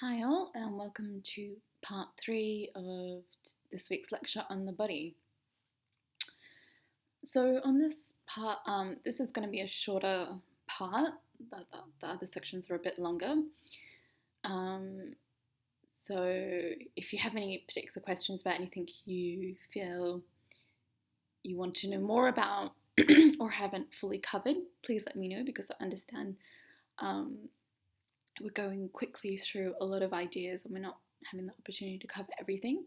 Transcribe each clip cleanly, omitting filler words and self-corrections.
Hi all, and welcome to part 3 of this week's lecture on the body. So on this part, this is going to be a shorter part. The other sections are a bit longer. So if you have any particular questions about anything you feel you want to know more about or haven't fully covered, please let me know, because I understand we're going quickly through a lot of ideas and we're not having the opportunity to cover everything.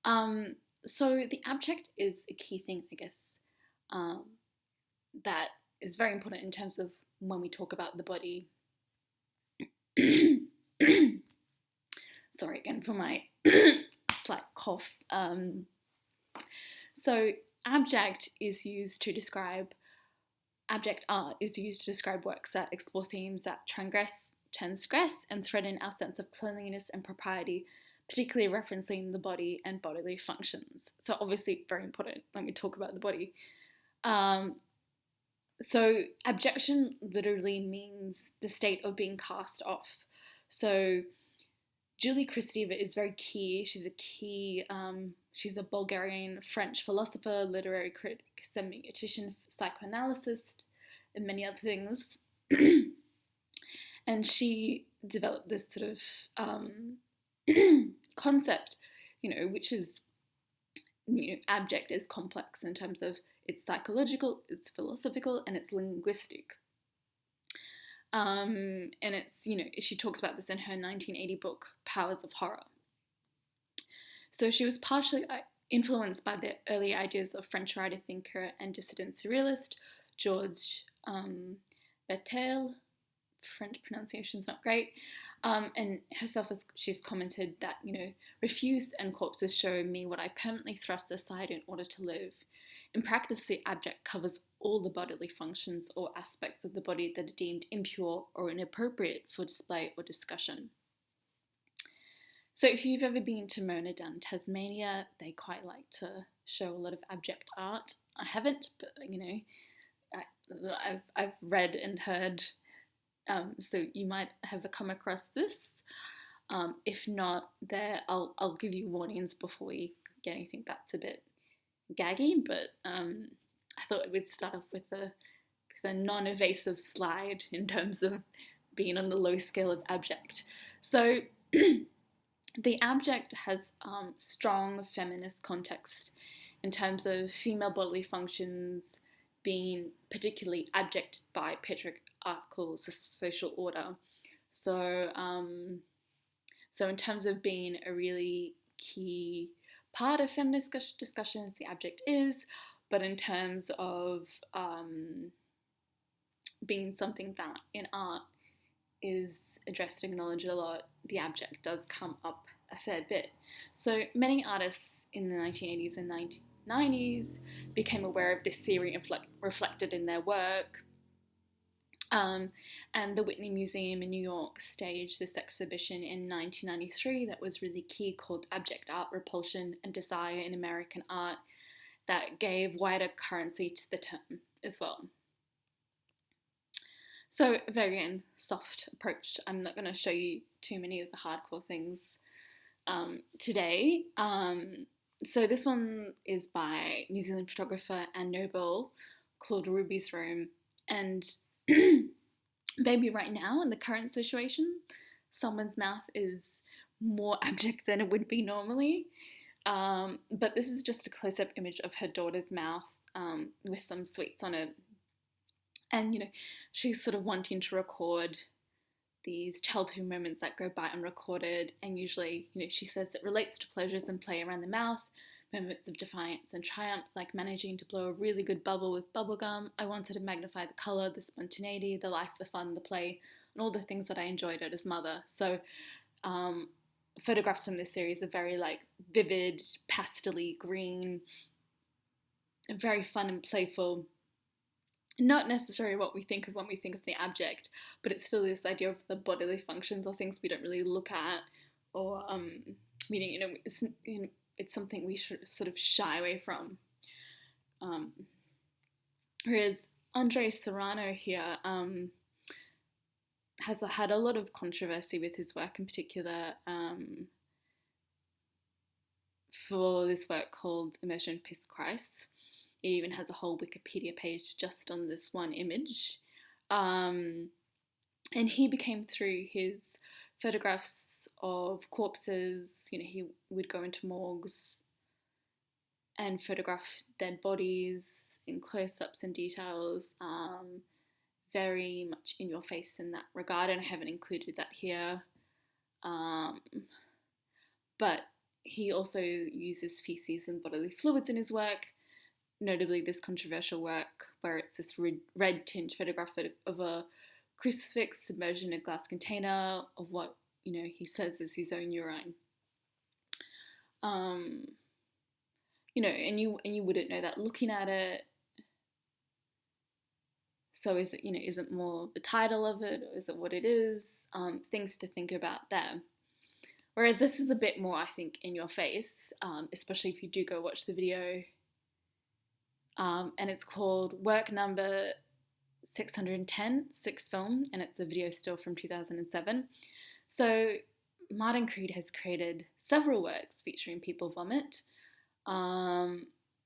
So the abject is a key thing, I guess, that is very important in terms of when we talk about the body. Sorry again for my slight cough. So abject art is used to describe works that explore themes that transgress and threaten our sense of cleanliness and propriety, particularly referencing the body and bodily functions. So obviously very important when we talk about the body. So abjection literally means the state of being cast off. So Julie Kristeva is very key. She's a Bulgarian French philosopher, literary critic, semiotician, psychoanalyst, and many other things. And she developed this sort of concept, which is, abject is complex in terms of it's psychological, it's philosophical, and it's linguistic. And it's, she talks about this in her 1980 book, Powers of Horror. So she was partially influenced by the early ideas of French writer, thinker, and dissident surrealist Georges Bataille. French pronunciation's not great. And herself, she's commented that, refuse and corpses show me what I permanently thrust aside in order to live. In practice, the abject covers all the bodily functions or aspects of the body that are deemed impure or inappropriate for display or discussion. So if you've ever been to Mona down in Tasmania, they quite like to show a lot of abject art. I haven't, but I've read and heard. So you might have come across this. If not, I'll give you warnings before we get anything that's a bit gaggy. But I thought we'd start off with a non-evasive slide in terms of being on the low scale of abject. So the abject has strong feminist context in terms of female bodily functions being particularly abject by patriarchal social order. So in terms of being a really key part of feminist discussions, the abject is, but in terms of being something that in art is addressed and acknowledged a lot, the abject does come up a fair bit. So many artists in the 1980s and 1990s became aware of this theory reflected in their work. And the Whitney Museum in New York staged this exhibition in 1993 that was really key, called Abject Art, Repulsion and Desire in American Art, that gave wider currency to the term as well. So a very soft approach. I'm not going to show you too many of the hardcore things today. So this one is by New Zealand photographer Anne Noble, called Ruby's Room. And maybe right now in the current situation, someone's mouth is more abject than it would be normally. But this is just a close-up image of her daughter's mouth with some sweets on it. And, she's sort of wanting to record these childhood moments that go by unrecorded. And usually, she says it relates to pleasures and play around the mouth, moments of defiance and triumph, like managing to blow a really good bubble with bubblegum. I wanted to magnify the colour, the spontaneity, the life, the fun, the play, and all the things that I enjoyed as mother. So photographs from this series are very vivid, pastel-y green, and very fun and playful. Not necessarily what we think of when we think of the abject, but it's still this idea of the bodily functions or things we don't really look at, or meaning it's something we should sort of shy away from. Whereas Andre Serrano here has had a lot of controversy with his work, in particular for this work called Immersion Peace Christ. It even has a whole Wikipedia page just on this one image. And he became, through his photographs of corpses, he would go into morgues and photograph dead bodies in close-ups and details, very much in your face in that regard, and I haven't included that here. But he also uses feces and bodily fluids in his work, notably this controversial work where it's this red tinged photograph of a crucifix submerged in a glass container of what he says is his own urine. And you wouldn't know that looking at it. So is it more the title of it, or is it what it is? Things to think about there. Whereas this is a bit more, I think, in your face, especially if you do go watch the video. And it's called Work Number 610, Sixth Film, and it's a video still from 2007. So Martin Creed has created several works featuring people vomit.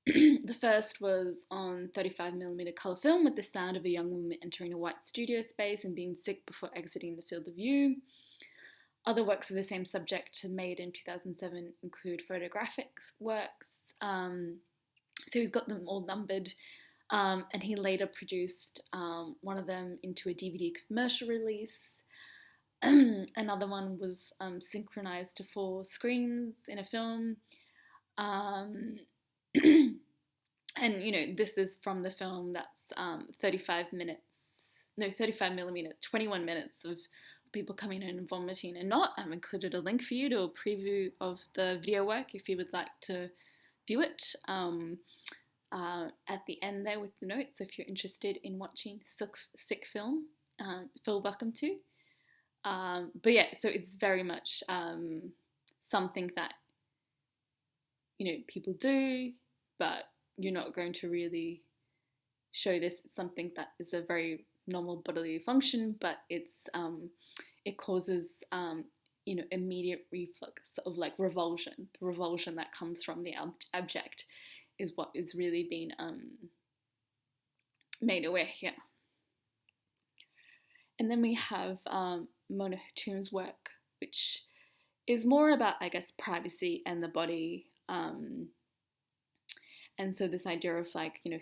The first was on 35mm colour film with the sound of a young woman entering a white studio space and being sick before exiting the field of view. Other works of the same subject made in 2007 include photographic works. So he's got them all numbered, and he later produced one of them into a DVD commercial release. Another one was synchronized to 4 screens in a film. And this is from the film that's 35mm, 21 minutes of people coming in and vomiting and not. I've included a link for you to a preview of the video work if you would like to view it at the end there with the notes. So if you're interested in watching sick film, feel welcome to. But yeah, so it's very much something that people do, but you're not going to really show this. It's something that is a very normal bodily function, but it causes immediate reflux of like revulsion. The revulsion that comes from the abject is what is really being made aware here. And then we have Mona Toons' work, which is more about, I guess, privacy and the body. And so this idea of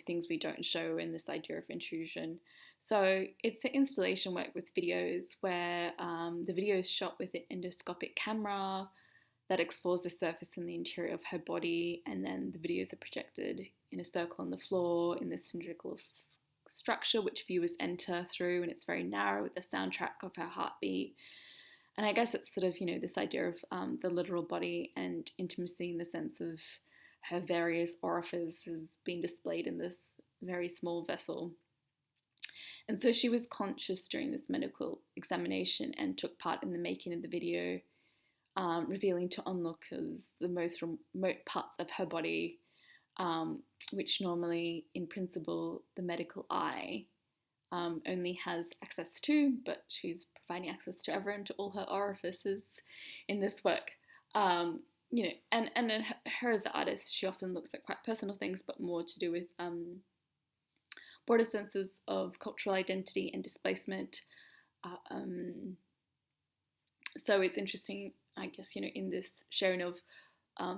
things we don't show, and this idea of intrusion. So it's an installation work with videos where the video is shot with an endoscopic camera that explores the surface and the interior of her body, and then the videos are projected in a circle on the floor in this cylindrical structure which viewers enter through, and it's very narrow with the soundtrack of her heartbeat. And I guess it's sort of, this idea of the literal body and intimacy in the sense of her various orifices being displayed in this very small vessel. And so she was conscious during this medical examination and took part in the making of the video, revealing to onlookers the most remote parts of her body, which normally, in principle, the medical eye only has access to, but she's providing access to everyone, to all her orifices in this work. And her as an artist, she often looks at quite personal things, but more to do with broader senses of cultural identity and displacement. So it's interesting, I guess, in this sharing of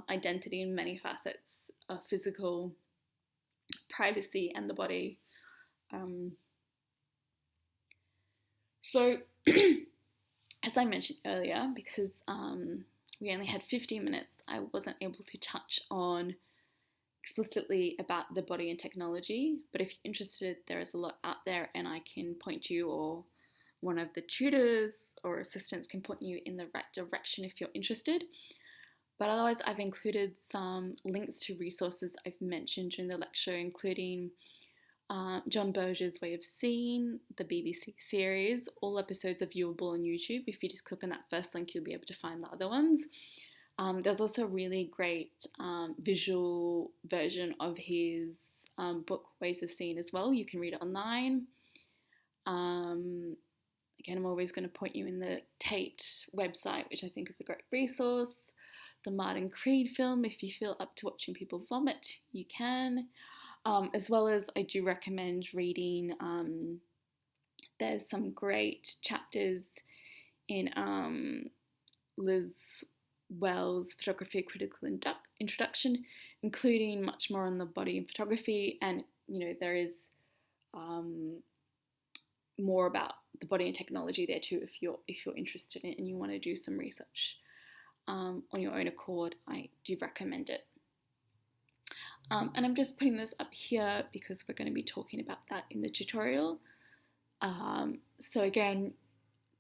identity in many facets, of physical, privacy, and the body. So, as I mentioned earlier, because we only had 15 minutes, I wasn't able to touch on explicitly about the body and technology, but if you're interested, there is a lot out there, and I can point you, or one of the tutors or assistants can point you in the right direction if you're interested. But otherwise, I've included some links to resources I've mentioned during the lecture, including John Berger's Way of Seeing, the BBC series. All episodes are viewable on YouTube. If you just click on that first link, you'll be able to find the other ones. There's also a really great visual version of his book, Ways of Seeing, as well. You can read it online. Again, I'm always going to point you in the Tate website, which I think is a great resource. The Martin Creed film, if you feel up to watching people vomit, you can. As well as I do recommend reading, there's some great chapters in Liz Wells' Photography Critical Introduction, including much more on the body and photography, and there is more about the body and technology there too if you're interested in it and you want to do some research on your own accord. I do recommend it. And I'm just putting this up here because we're going to be talking about that in the tutorial. So again,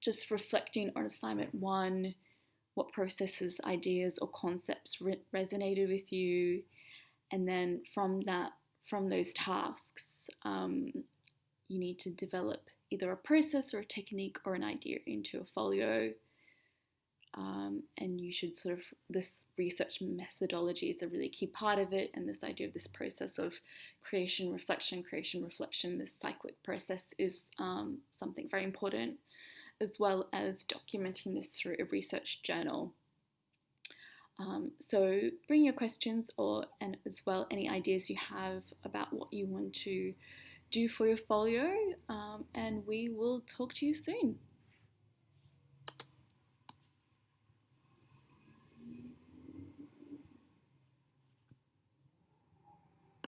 just reflecting on assignment 1, what processes, ideas or concepts resonated with you, and then from those tasks, you need to develop either a process or a technique or an idea into a folio. And you should this research methodology is a really key part of it, and this idea of this process of creation, reflection, this cyclic process is something very important, as well as documenting this through a research journal. So bring your questions and as well any ideas you have about what you want to do for your folio, and we will talk to you soon.